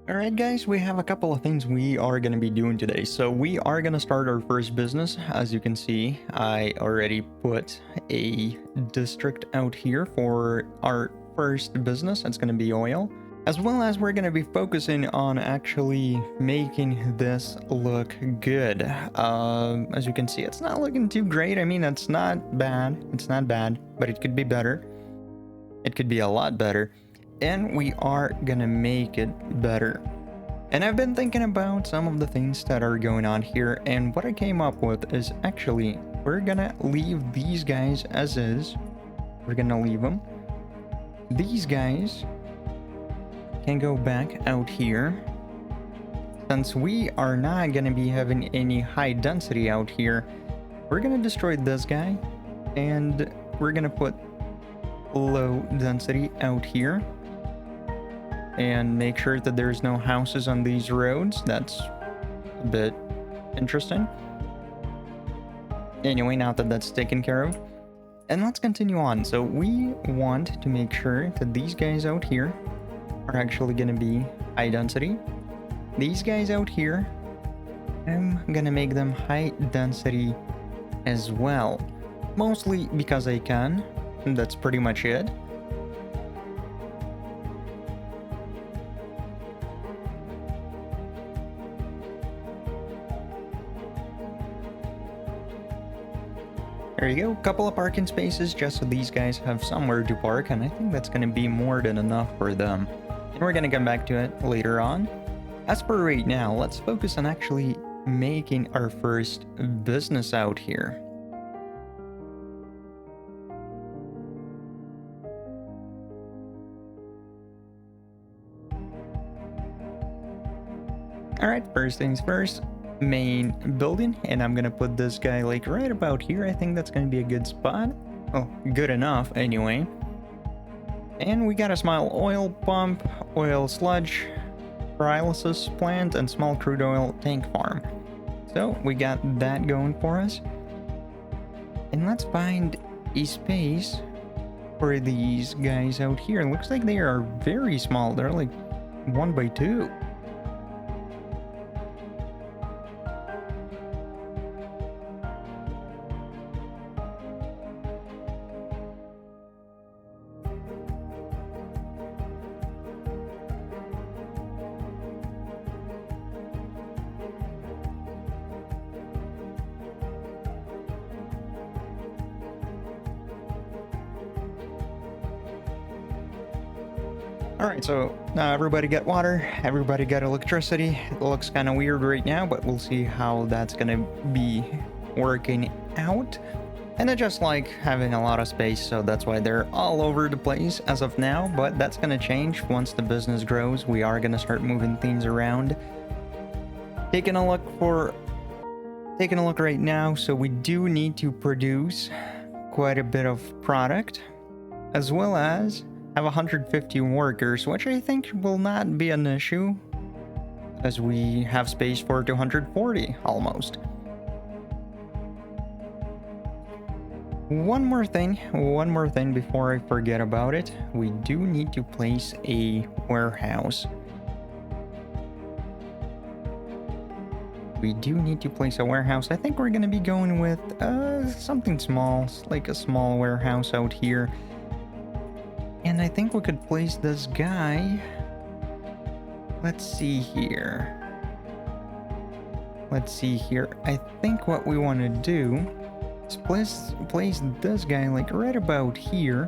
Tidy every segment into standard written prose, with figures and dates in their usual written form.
Alright guys, we have a couple of things we are going to be doing today. So we are going to start our first business. As you can see, I already put a district out here for our first business. It's going to be oil. As well as we're going to be focusing on actually making this look good. As you can see, it's not looking too great. I mean, it's not bad. It's not bad, but it could be better. It could be a lot better. And we are gonna make it better. And I've been thinking about some of the things that are going on here, and what I came up with is actually we're gonna leave these guys as is. We're gonna leave them. These guys can go back out here. Since we are not gonna be having any high density out here, we're gonna destroy this guy, and we're gonna put low density out here. And make sure that there's no houses on these roads. That's a bit interesting. Anyway, now that that's taken care of, and let's continue on. So we want to make sure that these guys out here are actually going to be high density. These guys out here, I'm going to make them high density as well. Mostly because I can. And that's pretty much it. There you go, couple of parking spaces just so these guys have somewhere to park, and I think that's going to be more than enough for them. And we're going to come back to it later on. As for right now, let's focus on actually making our first business out here. Alright, first things first. Main building, and I'm gonna put this guy like right about here. I think that's gonna be a good spot. Oh, good enough anyway. And we got a small oil pump, oil sludge, pyrolysis plant, and small crude oil tank farm. So we got that going for us. And let's find a space for these guys out here. It looks like they are very small. They're like 1x2. Alright, so now everybody got water, everybody got electricity. It looks kind of weird right now, but we'll see how that's gonna be working out. And I just like having a lot of space, so that's why they're all over the place as of now, but that's gonna change once the business grows. We are gonna start moving things around. Taking a look right now, so we do need to produce quite a bit of product, as well as have 150 workers, which I think will not be an issue, as we have space for 240 almost. One more thing before I forget about it. We do need to place a warehouse. I think we're gonna be going with something small, like a small warehouse out here. And I think we could place this guy. Let's see here. I think what we want to do is place this guy like right about here.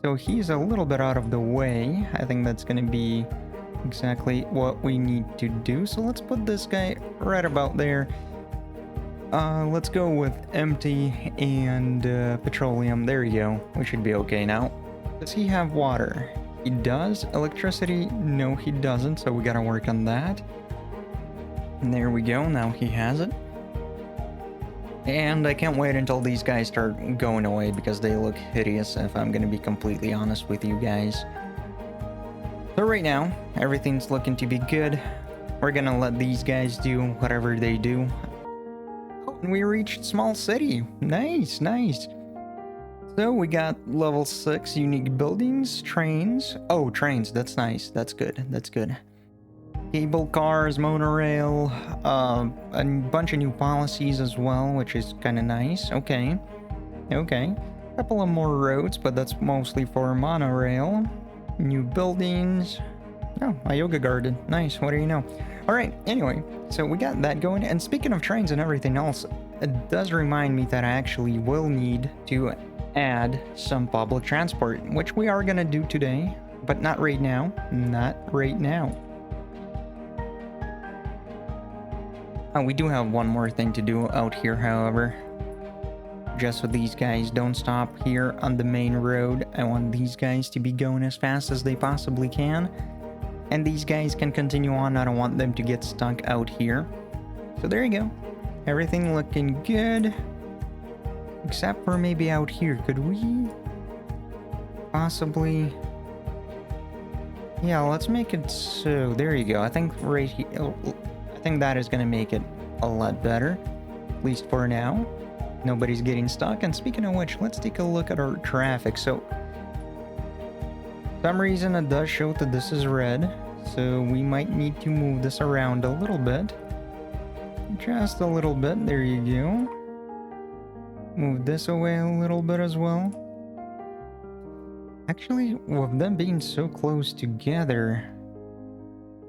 So he's a little bit out of the way. I think that's going to be exactly what we need to do. So let's put this guy right about there. Let's go with empty and petroleum. There you go. We should be okay now. Does he have water? He does. Electricity? No, he doesn't. So we gotta work on that. And there we go. Now he has it. And I can't wait until these guys start going away because they look hideous, if I'm gonna be completely honest with you guys. So right now, everything's looking to be good. We're gonna let these guys do whatever they do. We reached small city. Nice. So we got level 6 unique buildings, trains. Oh, trains, that's nice. That's good. That's good. Cable cars, monorail, a bunch of new policies as well, which is kind of nice. Okay. Okay. Couple of more roads, but that's mostly for monorail. New buildings. Oh, a yoga garden. Nice. What do you know? All right. Anyway, so we got that going. And speaking of trains and everything else, it does remind me that I actually will need to add some public transport, which we are going to do today, but not right now. Not right now. We do have one more thing to do out here, however. Just so these guys don't stop here on the main road. I want these guys to be going as fast as they possibly can. And these guys can continue on. I don't want them to get stuck out here. So there you go. Everything looking good. Except for maybe out here. Could we possibly... Yeah, let's make it so. There you go. I think right here... I think that is going to make it a lot better. At least for now. Nobody's getting stuck. And speaking of which, let's take a look at our traffic. So, for some reason it does show that this is red. So we might need to move this around a little bit. Just a little bit. There you go. Move this away a little bit as well. Actually, with them being so close together,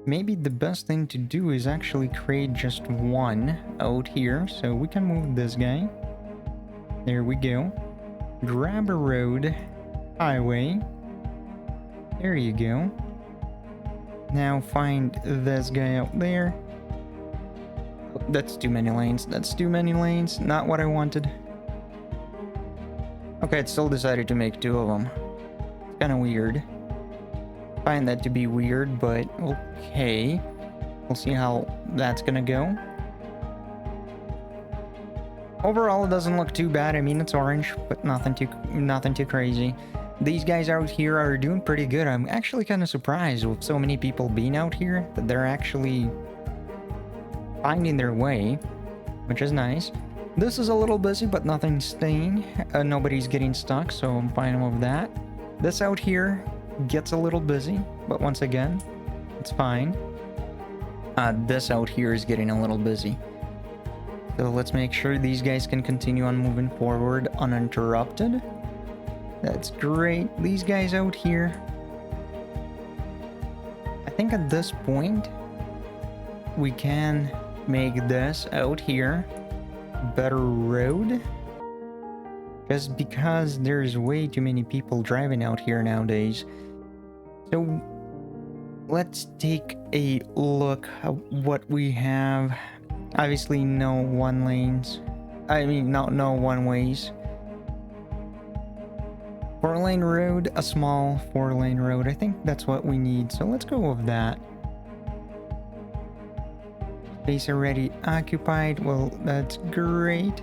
maybe the best thing to do is actually create just one out here. So we can move this guy. There we go. Grab a road. Highway. There you go. Now find this guy out there. Oh, that's too many lanes. That's too many lanes. Not what I wanted. Okay, it still decided to make two of them. It's kind of weird. Find that to be weird, but okay. We'll see how that's gonna go. Overall, it doesn't look too bad. I mean, it's orange, but nothing too crazy. These guys out here are doing pretty good. I'm actually kind of surprised with so many people being out here that they're actually finding their way, which is nice. This is a little busy, but nothing's staying. Nobody's getting stuck, so I'm fine with that. This out here gets a little busy, but once again, it's fine. This out here is getting a little busy. So let's make sure these guys can continue on moving forward uninterrupted. That's great. These guys out here, I think at this point, we can make this out here better road. Just because there's way too many people driving out here nowadays. So let's take a look at what we have. Obviously no one lanes. I mean no one ways. 4-lane road, a small 4-lane road. I think that's what we need. So let's go with that. Space already occupied. Well, that's great.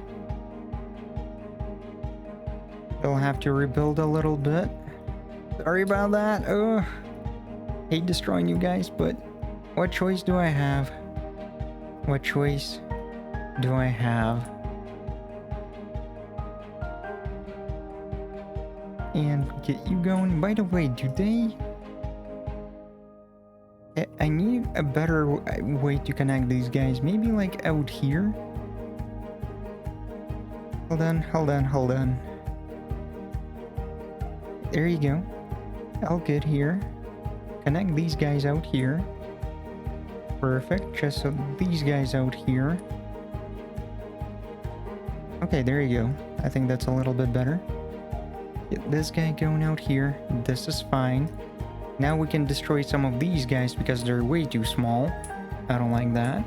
They'll have to rebuild a little bit. Sorry about that. Oh, hate destroying you guys, but what choice do I have? What choice do I have? And get you going. By the way, do they... I need a better way to connect these guys. Maybe like out here. Hold on. There you go. I'll get here. Connect these guys out here. Perfect. Just so these guys out here. Okay, there you go. I think that's a little bit better. Get this guy going out here. This is fine. Now we can destroy some of these guys because they're way too small. I don't like that.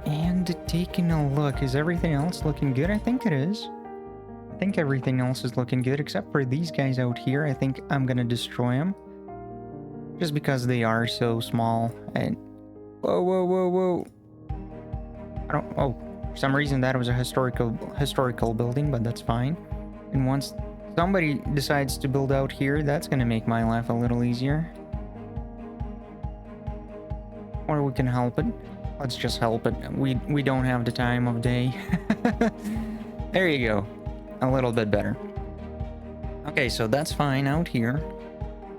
And taking a look. Is everything else looking good? I think it is. I think everything else is looking good except for these guys out here. I think I'm gonna destroy them. Just because they are so small. And... Whoa. I don't... Oh, for some reason that was a historical building, but that's fine. And once somebody decides to build out here, that's gonna make my life a little easier. Or we can help it. Let's just help it. We don't have the time of day. There you go. a little bit better. Okay, so that's fine out here.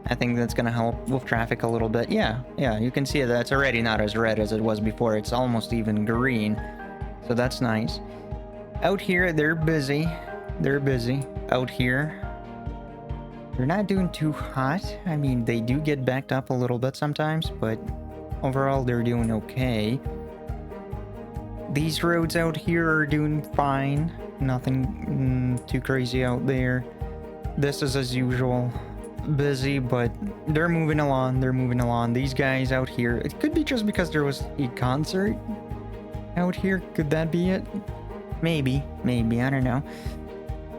I think that's gonna help with traffic a little bit. Yeah, you can see that it's already not as red as it was before. It's almost even green. So that's nice. Out here, they're busy. They're busy. Out here, they're not doing too hot. I mean, they do get backed up a little bit sometimes, but overall, they're doing okay. These roads out here are doing fine. Nothing too crazy out there. This is as usual. Busy, but they're moving along. They're moving along. These guys out here, it could be just because there was a concert out here. Could that be it? Maybe, I don't know.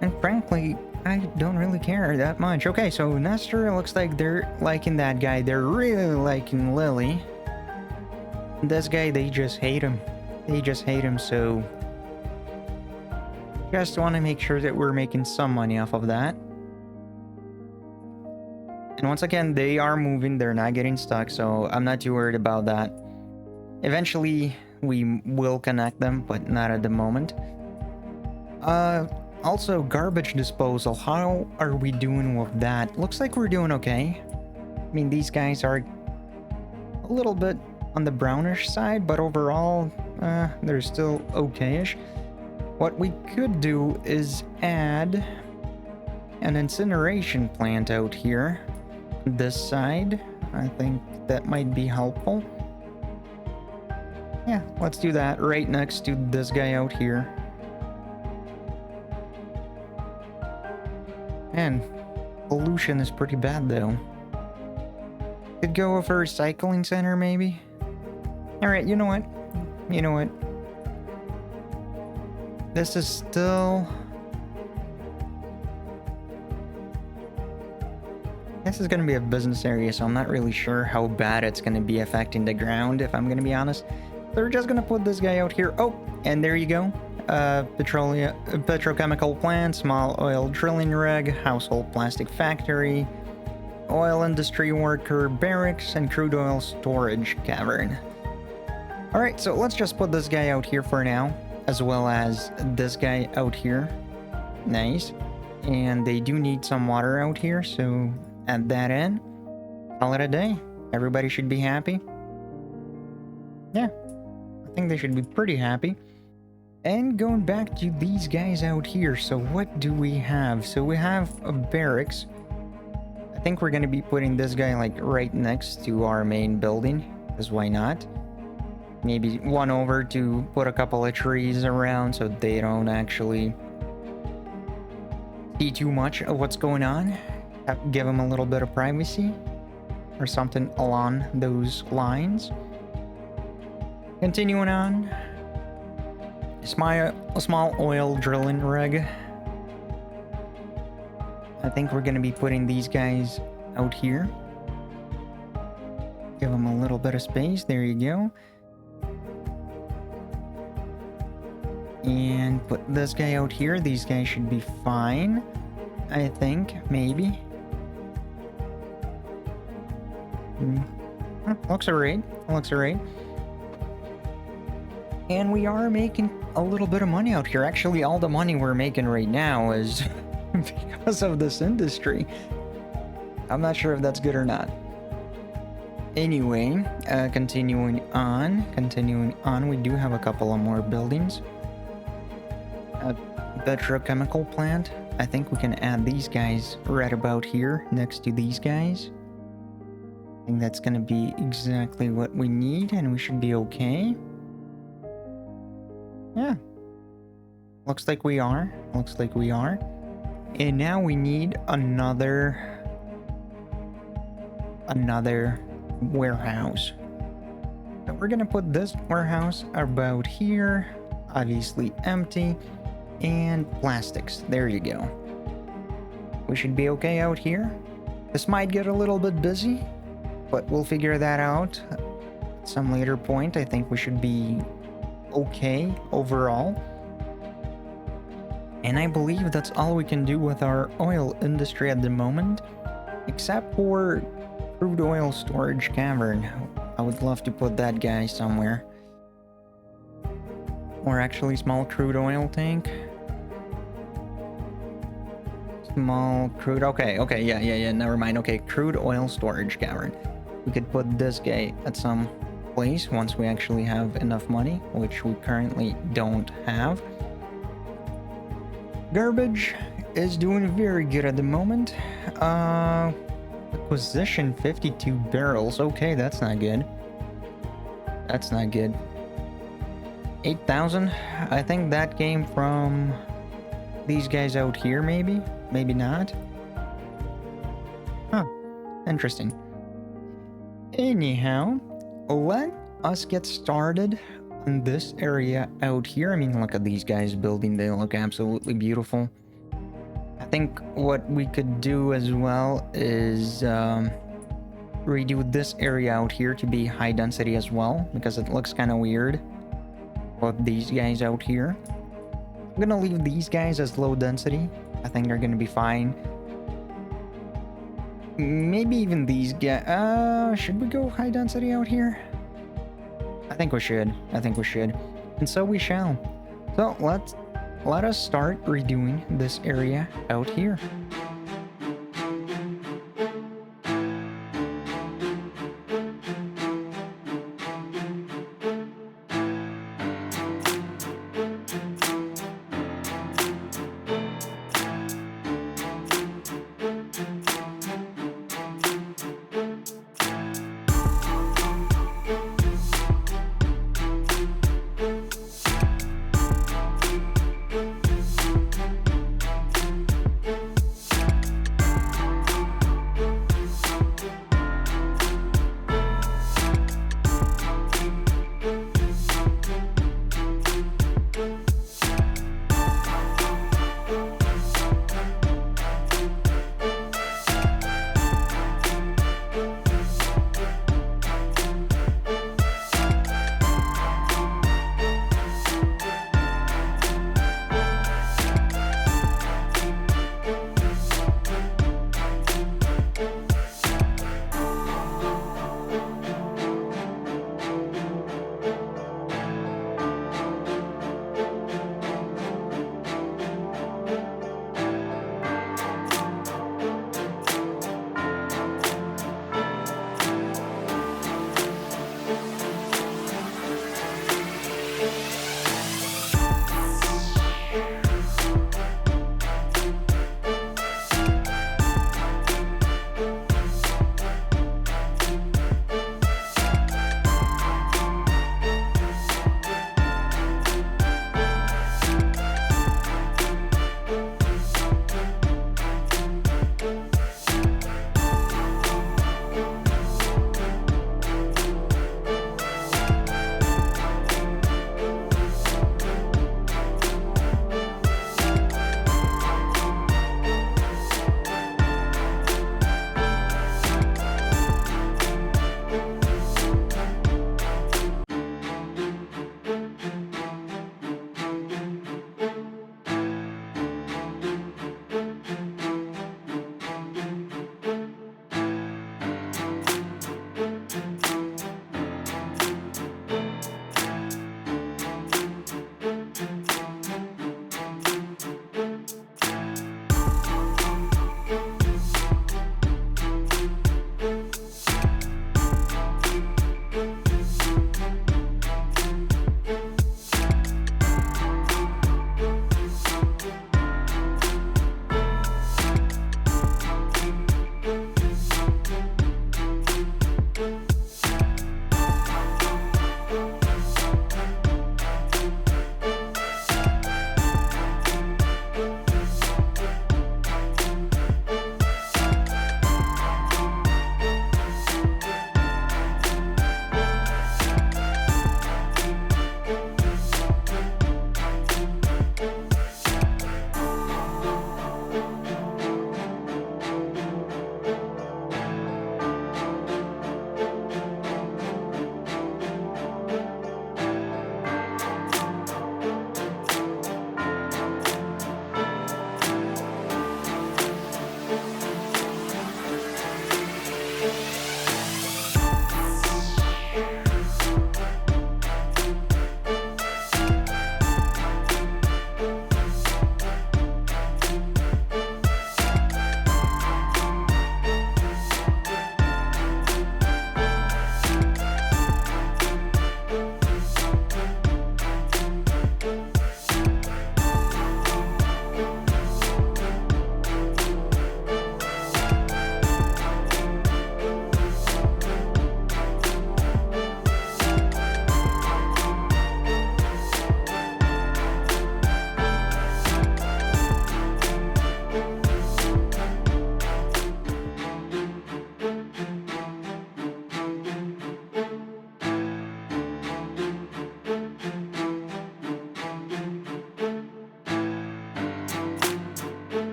And frankly, I don't really care that much. Okay, so Nestor, looks like they're liking that guy. They're really liking Lily. This guy, they just hate him. They just hate him, so just want to make sure that we're making some money off of that. And once again, they are moving. They're not getting stuck, so I'm not too worried about that. Eventually, we will connect them, but not at the moment. Also, garbage disposal. How are we doing with that? Looks like we're doing okay. I mean, these guys are a little bit on the brownish side, but overall, they're still okay-ish. What we could do is add an incineration plant out here. This side, I think that might be helpful. Yeah, let's do that right next to this guy out here. Man, pollution is pretty bad though. Could go for a recycling center maybe. Alright, you know what? This is still... This is going to be a business area, so I'm not really sure how bad it's going to be affecting the ground, if I'm going to be honest. So we're just going to put this guy out here. Oh, and there you go. Petrochemical plant, small oil drilling rig, household plastic factory, oil industry worker barracks, and crude oil storage cavern. Alright, so let's just put this guy out here for now, as well as this guy out here. Nice. And they do need some water out here, so add that in. Call it a day. Everybody should be happy. Yeah, I think they should be pretty happy. And going back to these guys out here, so what do we have? So we have a barracks. I think we're going to be putting this guy like right next to our main building, because why not? Maybe one over to put a couple of trees around so they don't actually see too much of what's going on. Give them a little bit of privacy or something along those lines. Continuing on, a small oil drilling rig. I think we're going to be putting these guys out here. Give them a little bit of space. There you go. And put this guy out here. These guys should be fine, I think, maybe. Looks alright. And we are making a little bit of money out here. Actually, all the money we're making right now is because of this industry. I'm not sure if that's good or not. Anyway, continuing on, we do have a couple of more buildings. A petrochemical plant. I think we can add these guys right about here next to these guys. I think that's going to be exactly what we need, and we should be okay. Yeah. Looks like we are. And now we need another warehouse. So we're gonna put this warehouse about here, obviously empty, and plastics. There you go. We should be okay out here. This might get a little bit busy, but we'll figure that out at some later point. I think we should be okay overall. And I believe that's all we can do with our oil industry at the moment, except for crude oil storage cavern. I would love to put that guy somewhere. Or actually small crude oil tank. small crude. Okay, yeah. Never mind. Okay, crude oil storage cavern. We could put this guy at some place once we actually have enough money, which we currently don't have. Garbage is doing very good at the moment. Acquisition 52 barrels. Okay, that's not good. That's not good. 8,000. I think that came from these guys out here, maybe? Maybe not. Huh. Interesting. Anyhow, let us get started on this area out here. I mean, look at these guys building. They look absolutely beautiful. I think what we could do as well is redo this area out here to be high density as well, because it looks kind of weird with these guys out here. I'm gonna leave these guys as low density. I think they're gonna be fine. Maybe even these guys. Should we go high density out here? I think we should. And so we shall. So let us start redoing this area out here.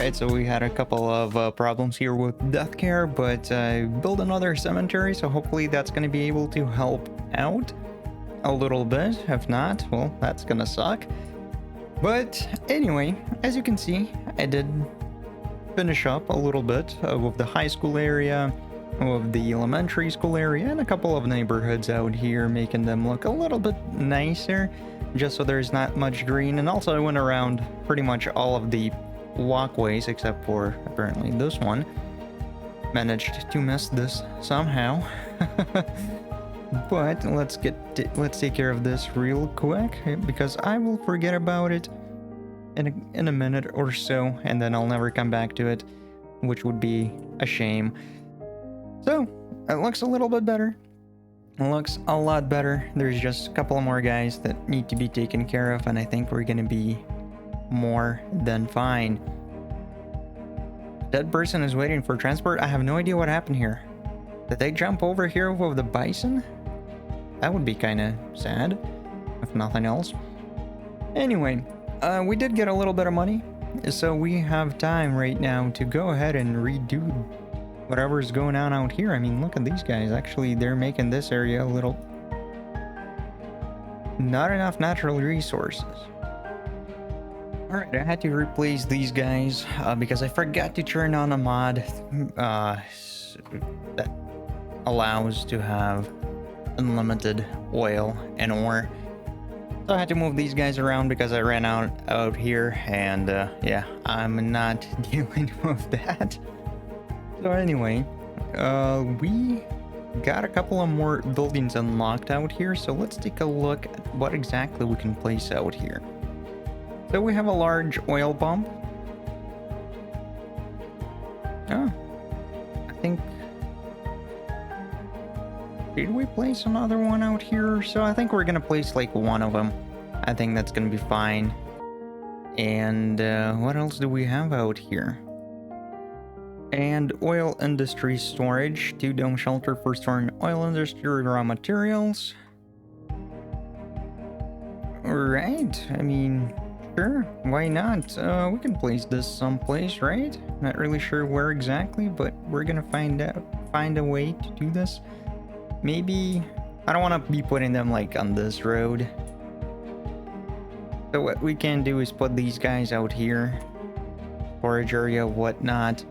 Alright, so we had a couple of problems here with death care, but build another cemetery, so hopefully that's going to be able to help out a little bit. If not, well, that's going to suck. But anyway, as you can see, I did finish up a little bit of the high school area, of the elementary school area, and a couple of neighborhoods out here, making them look a little bit nicer, just so there's not much green. And also I went around pretty much all of the walkways except for apparently this one. Managed to miss this somehow. But let's take care of this real quick, because I will forget about it in a minute or so, and then I'll never come back to it, which would be a shame. So it looks a little bit better. It looks a lot better. There's just a couple of more guys that need to be taken care of, and I think we're gonna be more than fine. Dead person is waiting for transport. I have no idea what happened here. Did they jump over here with the bison? That would be kind of sad, if nothing else. Anyway, we did get a little bit of money, so we have time right now to go ahead and redo whatever's going on out here. I mean, look at these guys. Actually, they're making this area a little... not enough natural resources. Alright, I had to replace these guys because I forgot to turn on a mod that allows to have unlimited oil and ore. So I had to move these guys around because I ran out here, and yeah, I'm not dealing with that. So anyway, we got a couple of more buildings unlocked out here, so let's take a look at what exactly we can place out here. So we have a large oil pump. Oh, I think... did we place another one out here? So I think we're gonna place like one of them. I think that's gonna be fine. And what else do we have out here? And oil industry storage, 2-dome shelter for storing oil industry raw materials. Right, I mean, sure, why not? We can place this someplace, right? Not really sure where exactly, but we're gonna find a way to do this. Maybe, I don't want to be putting them like on this road. So what we can do is put these guys out here. Storage area, whatnot,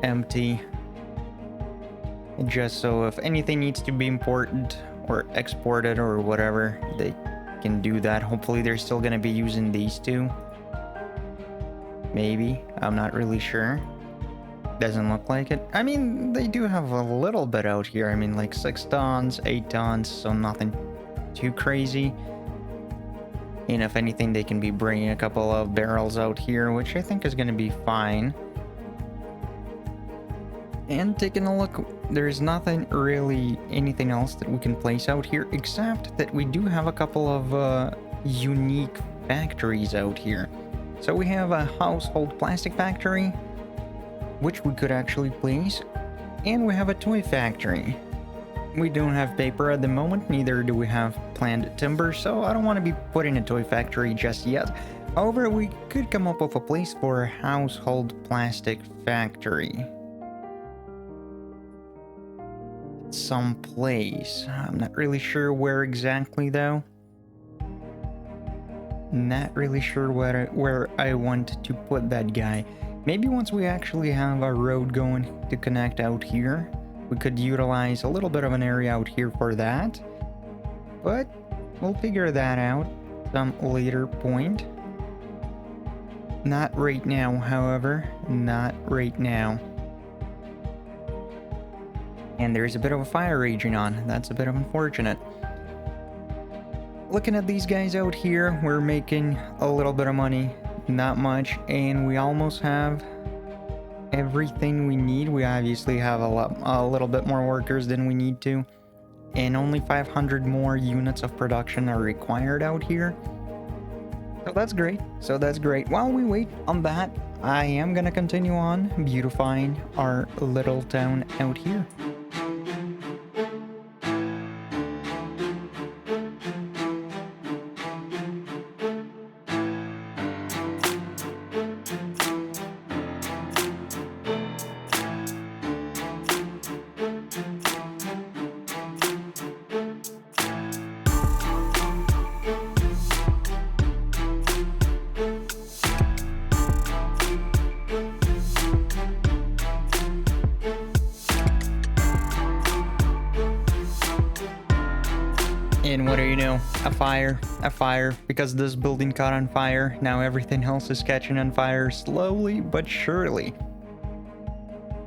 empty. Just so if anything needs to be imported or exported or whatever, they can do that. Hopefully they're still going to be using these two. Maybe, I'm not really sure. Doesn't look like it. I mean, they do have a little bit out here. I mean, like 6 tons, 8 tons, so nothing too crazy. And if anything, they can be bringing a couple of barrels out here, which I think is going to be fine. And taking a look, there's nothing really anything else that we can place out here, except that we do have a couple of unique factories out here. So we have a household plastic factory, which we could actually place, and we have a toy factory. We don't have paper at the moment, neither do we have planned timber, so I don't want to be putting a toy factory just yet. However, we could come up with a place for a household plastic factory. Someplace. I'm not really sure where exactly though. Not really sure where I want to put that guy. Maybe once we actually have a road going to connect out here, we could utilize a little bit of an area out here for that. But we'll figure that out some later point. Not right now, however. Not right now. And there's a bit of a fire raging on. That's a bit of unfortunate. Looking at these guys out here, we're making a little bit of money. Not much, and we almost have everything we need. We obviously have a little bit more workers than we need to, and only 500 more units of production are required out here. So that's great. While we wait on that, I am gonna continue on beautifying our little town out here. And what do you know? A fire. A fire. Because this building caught on fire, now everything else is catching on fire slowly but surely.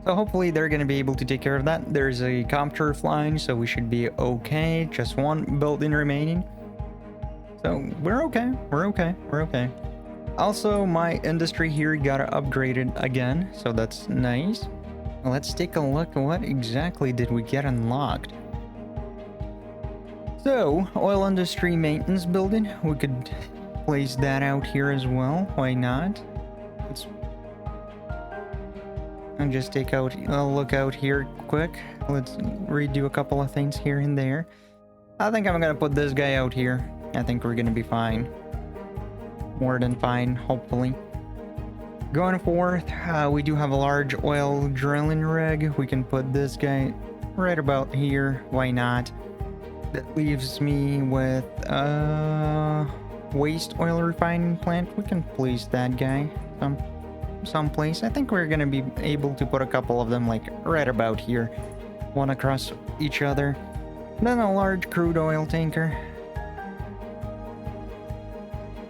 So hopefully they're going to be able to take care of that. There's a copter flying, so we should be okay. Just one building remaining. So we're okay. We're okay. We're okay. Also, my industry here got upgraded again, so that's nice. Let's take a look at what exactly did we get unlocked. So, oil industry maintenance building, we could place that out here as well. Why not? Let's and just take out a look out here quick. Let's redo a couple of things here and there. I think I'm gonna put this guy out here. I think we're gonna be fine. More than fine, hopefully. Going forth, we do have a large oil drilling rig. We can put this guy right about here. Why not? That leaves me with waste oil refining plant. We can place that guy someplace. I think we're gonna be able to put a couple of them like right about here, one across each other. Then a large crude oil tanker.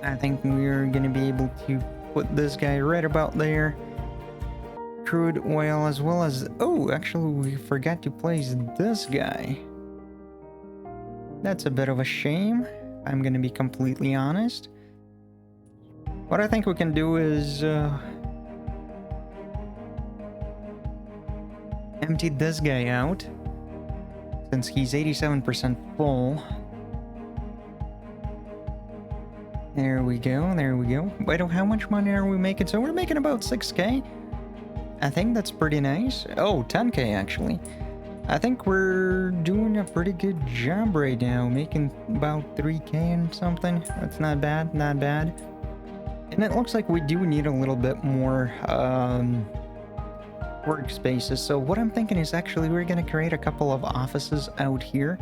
I think we're gonna be able to put this guy right about there. Crude oil as well as, oh, actually we forgot to place this guy. That's a bit of a shame. I'm gonna be completely honest. What I think we can do is empty this guy out, since he's 87% full. There we go, there we go. Wait, how much money are we making? So we're making about 6k. I think that's pretty nice. Oh, 10k actually. I think we're doing a pretty good job right now, making about 3k and something. That's not bad, not bad. And it looks like we do need a little bit more workspaces. So what I'm thinking is actually we're gonna create a couple of offices out here.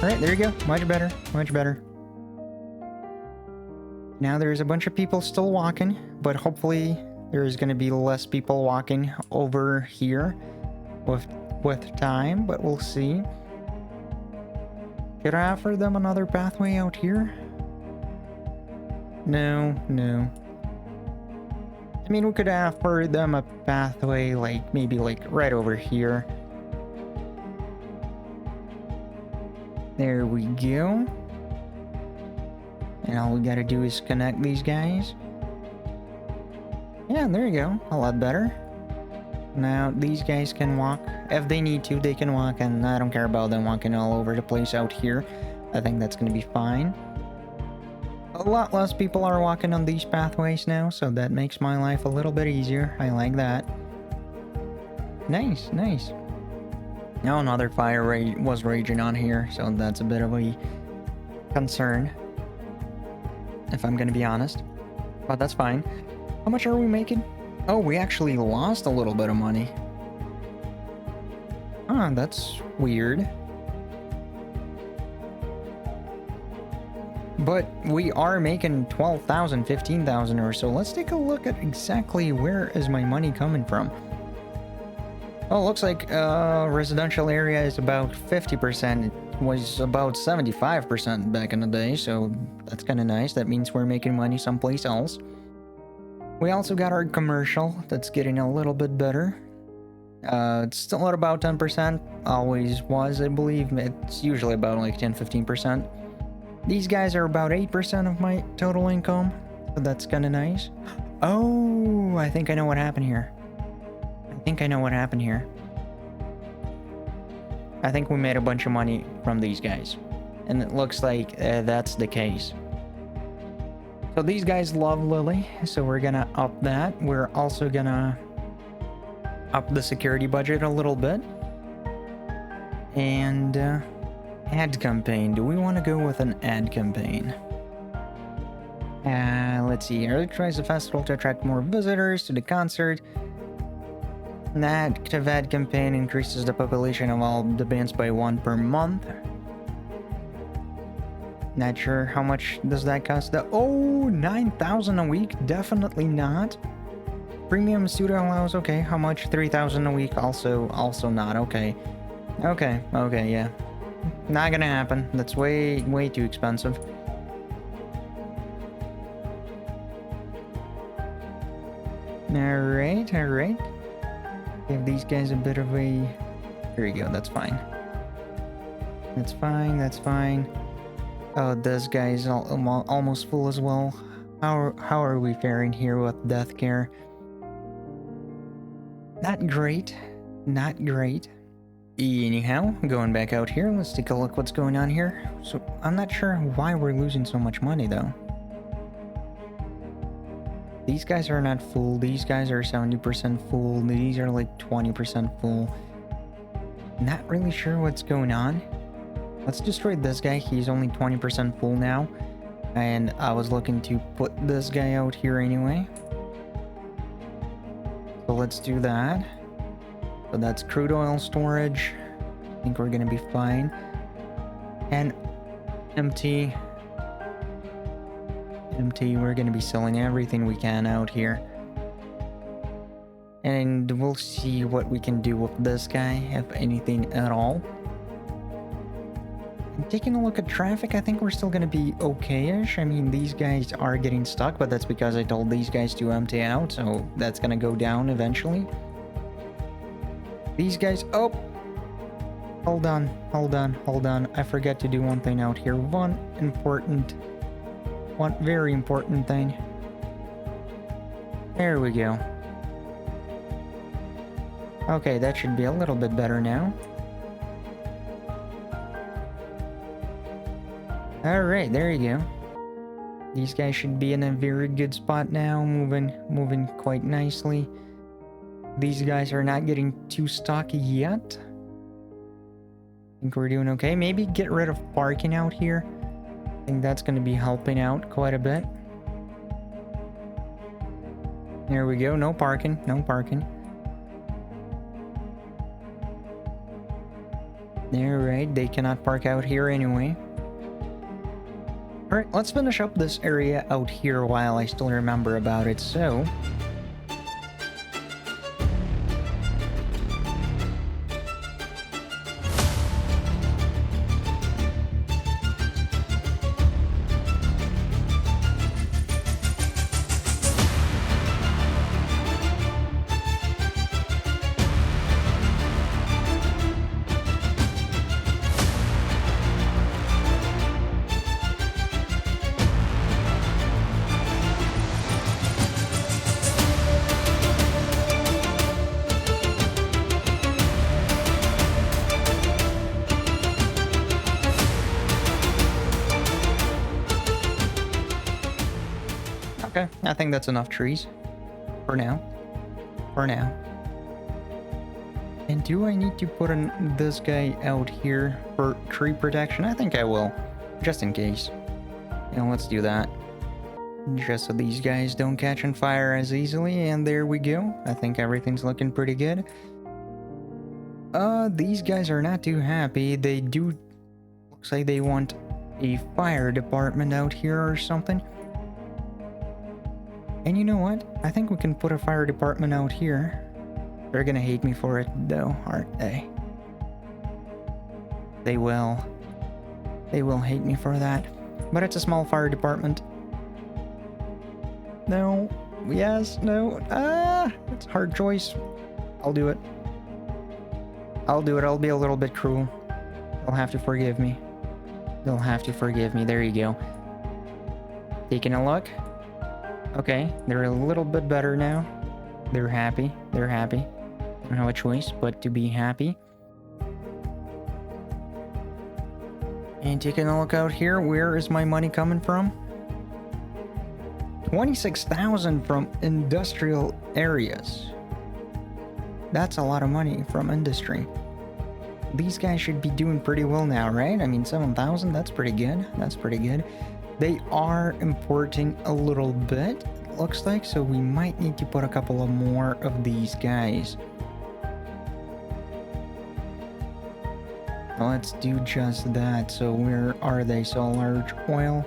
Alright, there you go. Much better. Much better. Now there's a bunch of people still walking, but hopefully there's going to be less people walking over here with time, but we'll see. Could I offer them another pathway out here? No, no. I mean, we could offer them a pathway like maybe like right over here. There we go. And all we gotta do is connect these guys. Yeah, there you go. A lot better. Now, these guys can walk. If they need to, they can walk, and I don't care about them walking all over the place out here. I think that's going to be fine. A lot less people are walking on these pathways now, so that makes my life a little bit easier. I like that. Nice, nice. Now another fire was raging on here, so that's a bit of a concern, if I'm going to be honest. But that's fine. How much are we making? Oh, we actually lost a little bit of money. Ah, that's weird. But we are making 12,000, 15,000 or so. Let's take a look at exactly where is my money coming from. Oh, looks like residential area is about 50%. It was about 75% back in the day, so that's kind of nice. That means we're making money someplace else. We also got our commercial that's getting a little bit better. It's still at about 10%. Always was, I believe. It's usually about like 10-15%. These guys are about 8% of my total income. So that's kind of nice. Oh, I think I know what happened here. I think we made a bunch of money from these guys. And it looks like that's the case. So these guys love Lily, so we're gonna up that. We're also gonna up the security budget a little bit. And ad campaign. Do we want to go with an ad campaign? Let's see. Electronize the festival to attract more visitors to the concert. An active ad campaign increases the population of all the bands by 1 per month. Not sure how much does that cost. Oh, 9,000 a week? Definitely not. Premium studio allows, okay. How much? 3,000 a week? Also not. Okay, yeah. Not gonna happen. That's way too expensive. Alright. Give these guys a bit of a... There you go, that's fine. That's fine. Oh, this guy's almost full as well. How are we faring here with death care? Not great. Anyhow, going back out here, let's take a look what's going on here. So, I'm not sure why we're losing so much money, though. These guys are not full. These guys are 70% full. These are like 20% full. Not really sure what's going on. Let's destroy this guy. He's only 20% full now. And I was looking to put this guy out here anyway. So let's do that. So that's crude oil storage. I think we're gonna be fine. And empty. We're gonna be selling everything we can out here. And we'll see what we can do with this guy, if anything at all. And taking a look at traffic, I think we're still gonna be okay-ish. I mean, these guys are getting stuck, but that's because I told these guys to empty out, so that's gonna go down eventually. These guys... Oh! Hold on. I forgot to do one thing out here. One very important thing. There we go. Okay, that should be a little bit better now. Alright, there you go. These guys should be in a very good spot now, moving quite nicely. These guys are not getting too stocky yet. I think we're doing okay. Maybe get rid of parking out here. I think that's going to be helping out quite a bit. There we go. No parking. Alright, they cannot park out here anyway. Alright, let's finish up this area out here while I still remember about it, so... Okay, I think that's enough trees. For now. For now. And do I need to put this guy out here for tree protection? I think I will. Just in case. Let's do that. Just so these guys don't catch on fire as easily. And there we go. I think everything's looking pretty good. These guys are not too happy. They do... Looks like they want a fire department out here or something. And you know what? I think we can put a fire department out here. They're gonna hate me for it though, aren't they? They will. They will hate me for that. But it's a small fire department. No. Yes. No. It's a hard choice. I'll do it. I'll do it. I'll be a little bit cruel. They'll have to forgive me. They'll have to forgive me. There you go. Taking a look. Okay, they're a little bit better now. They're happy. They're happy. Don't have a choice but to be happy. And taking a look out here, where is my money coming from? 26,000 from industrial areas. That's a lot of money from industry. These guys should be doing pretty well now, right? I mean, 7,000, that's pretty good. That's pretty good. They are importing a little bit, looks like, so we might need to put a couple of more of these guys. Let's do just that. So where are they? So a large oil.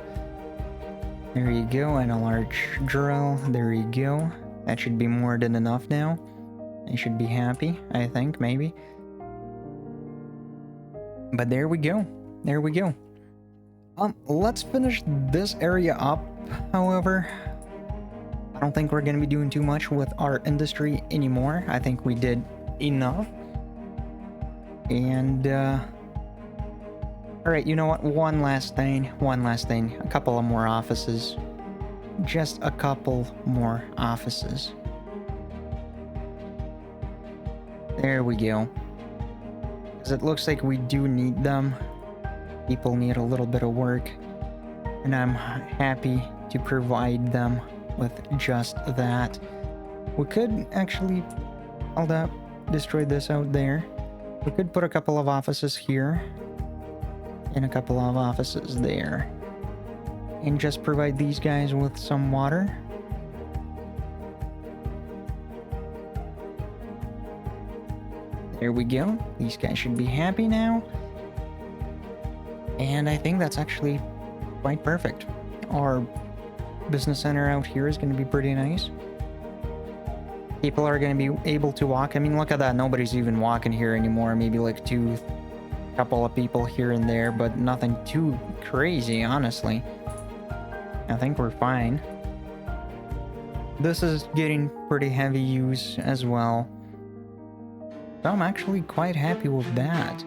There you go. And a large drill. There you go. That should be more than enough now. I should be happy, I think, maybe. But there we go. There we go. Let's finish this area up, however. I don't think we're going to be doing too much with our industry anymore. I think we did enough. And, alright, you know what? One last thing. A couple of more offices. Just a couple more offices. There we go. Because it looks like we do need them. People need a little bit of work. And I'm happy to provide them with just that. We could actually... Hold up. Destroy this out there. We could put a couple of offices here. And a couple of offices there. And just provide these guys with some water. There we go. These guys should be happy now. And I think that's actually quite perfect. Our business center out here is going to be pretty nice. People are going to be able to walk. I mean, look at that. Nobody's even walking here anymore. Maybe like couple of people here and there, but nothing too crazy, honestly. I think we're fine. This is getting pretty heavy use as well. So I'm actually quite happy with that.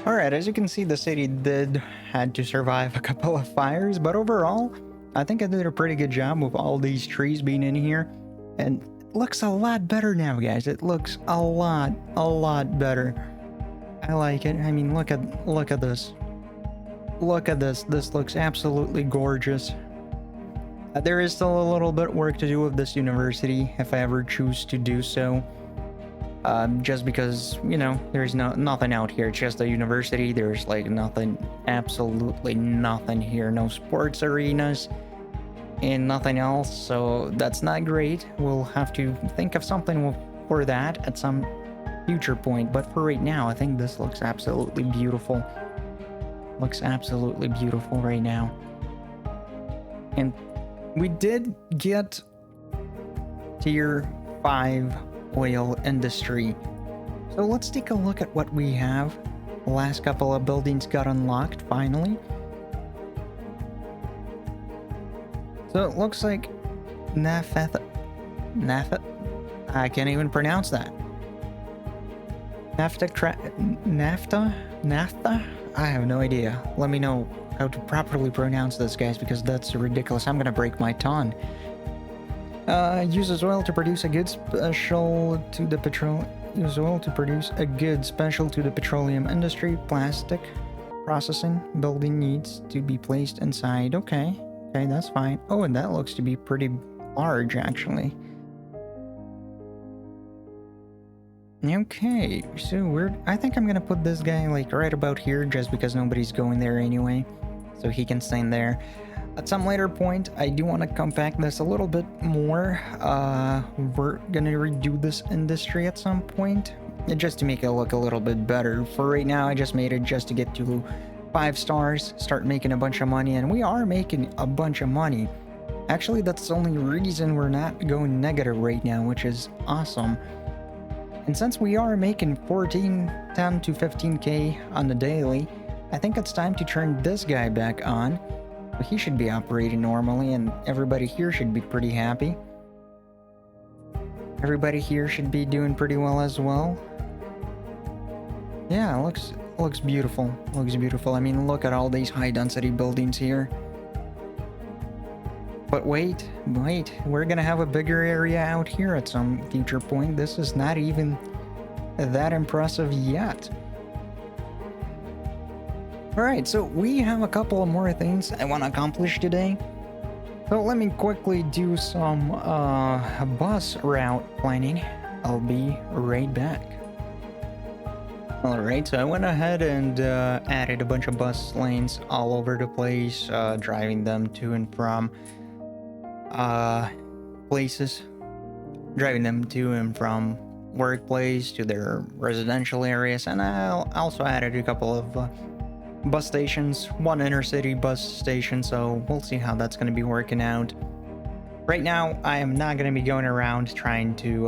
Alright, as you can see, the city had to survive a couple of fires, but overall, I think I did a pretty good job with all these trees being in here. And it looks a lot better now, guys. It looks a lot better. I like it. I mean, look at this. Look at this. This looks absolutely gorgeous. There is still a little bit work to do with this university if I ever choose to do so. Just because, you know, there's nothing out here. It's just a university. There's like nothing, absolutely nothing here. No sports arenas and nothing else. So that's not great. We'll have to think of something for that at some future point. But for right now, I think this looks absolutely beautiful. Looks absolutely beautiful right now. And we did get tier 5 oil industry. So let's take a look at what we have. The last couple of buildings got unlocked finally. So it looks like Naphtha, I can't even pronounce that. Naphtha? I have no idea. Let me know how to properly pronounce this, guys, because that's ridiculous. I'm gonna break my tongue. Uses oil to produce a good special to the petroleum industry. Plastic processing building needs to be placed inside. Okay, that's fine. Oh, and that looks to be pretty large, actually. Okay, so I think I'm gonna put this guy like right about here, just because nobody's going there anyway, so he can stay in there. At some later point, I do want to compact this a little bit more. We're gonna redo this industry at some point, just to make it look a little bit better. For right now, I just made it just to get to 5 stars, start making a bunch of money, and we are making a bunch of money. Actually, that's the only reason we're not going negative right now, which is awesome. And since we are making 10 to 15k on the daily, I think it's time to turn this guy back on. He should be operating normally, and everybody here should be pretty happy. Everybody here should be doing pretty well as well. Yeah, looks beautiful. Looks beautiful. I mean, look at all these high density buildings here. But wait, we're gonna have a bigger area out here at some future point. This is not even that impressive yet. Alright, so we have a couple of more things I want to accomplish today. So let me quickly do some bus route planning. I'll be right back. Alright, so I went ahead and added a bunch of bus lanes all over the place, driving them to and from places, driving them to and from workplace to their residential areas, and I also added a couple of bus stations, one inner city bus station, so we'll see how that's going to be working out. Right now, I am not going to be going around trying to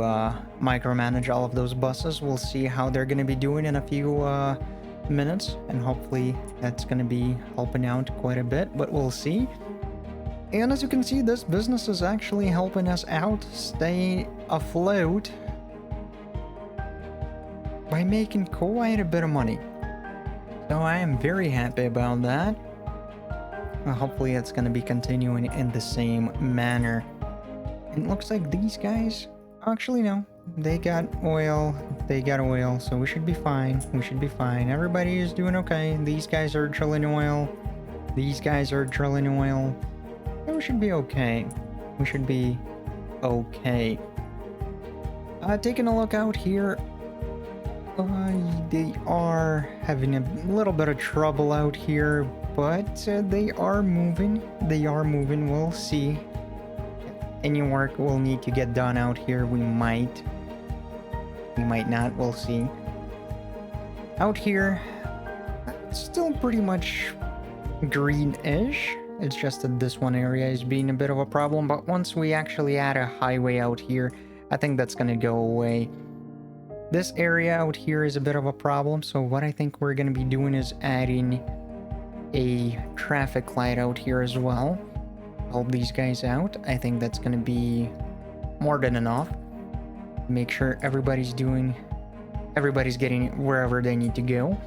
micromanage all of those buses. We'll see how they're going to be doing in a few minutes, and hopefully that's going to be helping out quite a bit, but we'll see. And as you can see, this business is actually helping us out stay afloat by making quite a bit of money. So I am very happy about that. Hopefully it's going to be continuing in the same manner. And it looks like these guys, actually no, they got oil, so we should be fine. Everybody is doing okay. These guys are drilling oil. We should be okay. Taking a look out here, they are having a little bit of trouble out here, but they are moving. We'll see. Any work will need to get done out here. We might not. We'll see. Out here, it's still pretty much green-ish. It's just that this one area is being a bit of a problem, but once we actually add a highway out here, I think that's gonna go away. This area out here is a bit of a problem, so what I think we're gonna be doing is adding a traffic light out here as well. Help these guys out. I think that's gonna be more than enough. Make sure everybody's getting wherever they need to go.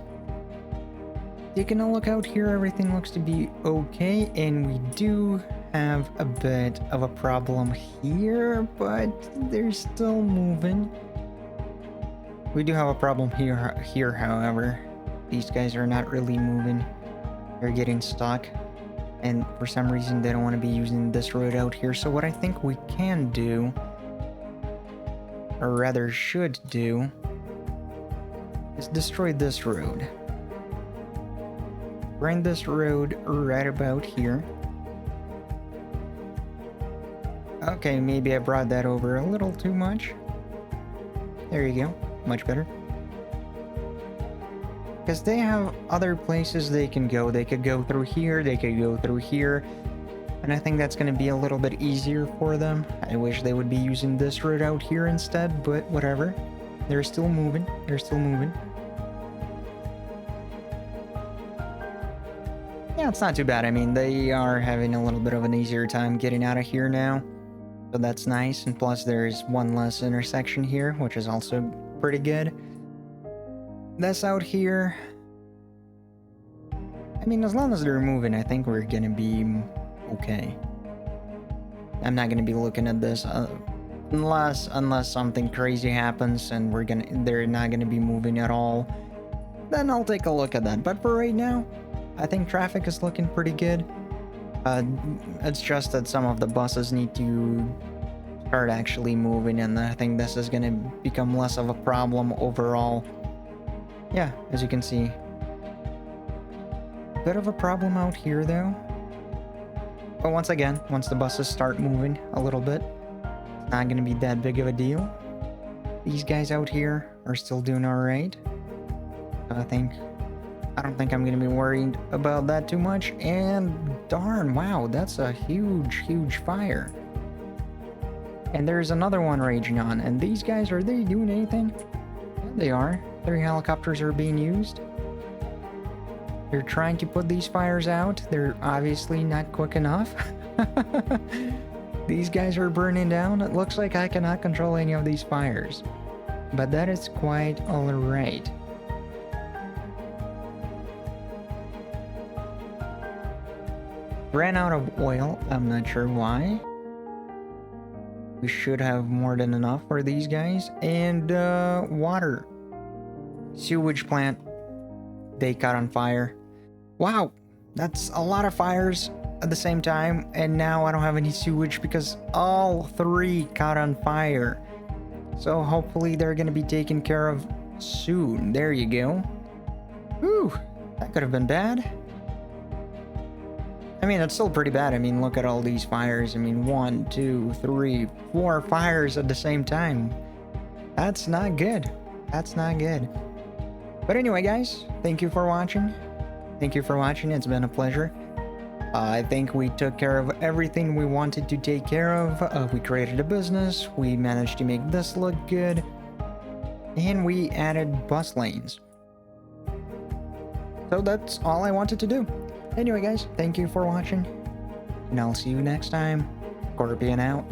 Taking a look out here, everything looks to be okay, and we do have a bit of a problem here, but they're still moving. We do have a problem here, however. These guys are not really moving. They're getting stuck. And for some reason, they don't want to be using this road out here. So what I think we can do, or rather should do, is destroy this road. Bring this road right about here. Okay, maybe I brought that over a little too much. There you go. Much better. Because they have other places they can go. They could go through here, they could go through here. And I think that's going to be a little bit easier for them. I wish they would be using this road out here instead, but whatever. They're still moving. They're still moving. Yeah, it's not too bad. I mean, they are having a little bit of an easier time getting out of here now. So that's nice. And plus there's one less intersection here, which is also pretty good. This out here, I mean, as long as they're moving, I think we're gonna be okay. I'm not gonna be looking at this unless something crazy happens and they're not gonna be moving at all. Then I'll take a look at that. But for right now, I think traffic is looking pretty good. It's just that some of the buses need to start actually moving, and I think this is gonna become less of a problem overall. Yeah, as you can see. Bit of a problem out here though. But once again, once the buses start moving a little bit, it's not gonna be that big of a deal. These guys out here are still doing alright. I don't think I'm gonna be worried about that too much. And darn, wow, that's a huge fire. And there's another one raging on. And these guys, are they doing anything? Yeah, they are. 3 helicopters are being used. They're trying to put these fires out. They're obviously not quick enough. These guys are burning down. It looks like I cannot control any of these fires. But that is quite alright. Ran out of oil. I'm not sure why. We should have more than enough for these guys. And water. Sewage plant. They caught on fire. Wow, that's a lot of fires at the same time. And now I don't have any sewage because all 3 caught on fire. So hopefully they're going to be taken care of soon. There you go. Whew, that could have been bad. I mean, it's still pretty bad. I mean, look at all these fires. I mean, 1, 2, 3, 4 fires at the same time. That's not good. That's not good. But anyway, guys, thank you for watching. Thank you for watching. It's been a pleasure. I think we took care of everything we wanted to take care of. We created a business. We managed to make this look good. And we added bus lanes. So that's all I wanted to do. Anyway, guys, thank you for watching. And I'll see you next time. Scorpion out.